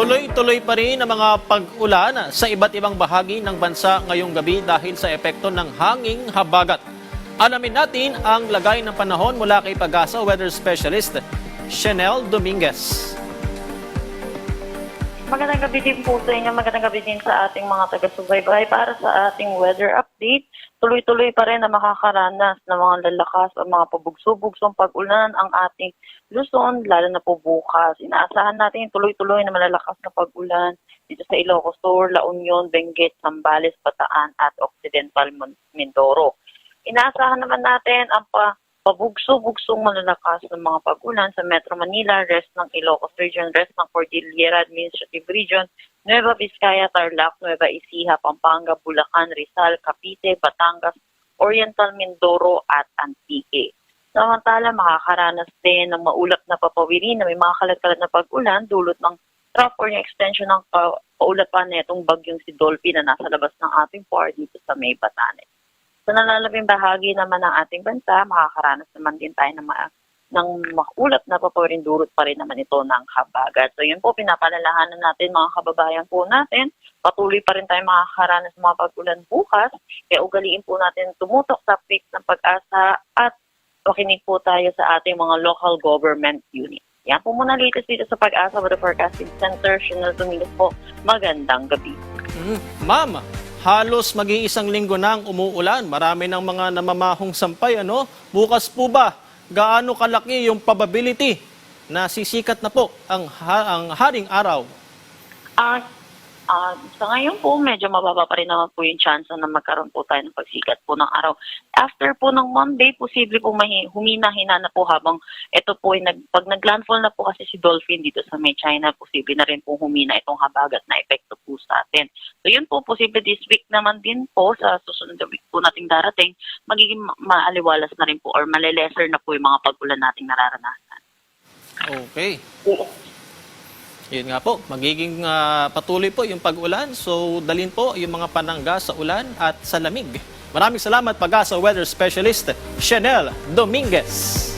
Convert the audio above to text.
Tuloy-tuloy pa rin ang mga pag-ulan sa iba't ibang bahagi ng bansa ngayong gabi dahil sa epekto ng hanging habagat. Alamin natin ang lagay ng panahon mula kay Pag-asa Weather Specialist, Chanel Dominguez. Magandang gabi din po sa inyo. Magandang gabi din sa ating mga taga-subaybay. Para sa ating weather update, tuloy-tuloy pa rin na makakaranas ng mga lalakas at mga pabugso-bugsong pag-ulan ang ating Luzon, lalo na po bukas. Inaasahan natin tuloy-tuloy na malalakas na pag-ulan dito sa Ilocos Sur, La Union, Benguet, Zambales, Bataan at Occidental Mindoro. Inaasahan naman natin ang pabugso-bugsong malalakas ng mga pag-ulan sa Metro Manila, rest ng Ilocos Region, rest ng Cordillera Administrative Region, Nueva Vizcaya, Tarlac, Nueva Ecija, Pampanga, Bulacan, Rizal, Cavite, Batangas, Oriental Mindoro at Antique. Samantala, makakaranas din ng maulap na papawirin na may mga kalat-kalat na pag-ulan dulot ng trough or yung extension ng paulapan na itong bagyong si Dolphy na nasa labas ng ating PAR dito sa May Batanes. Sa nalalabing bahagi naman ng ating bansa, makakaranas naman din tayo ng makulap na papawirin durot pa rin naman ito ng habagat. So yun po, pinapalalahanan natin mga kababayan po natin. Patuloy pa rin tayo makakaranas ng mga pag-ulan bukas. Kaya ugaliin po natin tumutok sa fix ng Pag-asa at makinig po tayo sa ating mga local government unit. Yan po muna latest dito sa Pag-asa Weather Forecasting Center. Chanel Dominguez po, magandang gabi. Ma'am, halos mag-iisang linggo na ang umuulan. Marami ng mga namamahong sampay, ano? Bukas po ba, gaano kalaki yung probability na sisikat na po ang haring araw? Sa ngayon po, medyo mababa pa rin naman po yung chance na magkaroon po tayo ng pagsikat po ng araw. After po ng Monday, posible po humina-hina na po habang ito po, pag nag-landfall na po kasi si Dolphin dito sa May China, posible na rin po humina itong habagat na epekto po sa atin. So yun po, posible this week naman din po, sa susunod na week po nating darating, magiging maaliwalas na rin po or malelesser na po yung mga pag-ulan nating nararanasan. Okay. Yun nga po, magiging patuloy po yung pag-ulan. So, dalhin po yung mga panangga sa ulan at sa lamig. Maraming salamat, Pag-asa Weather Specialist, Chanel Dominguez.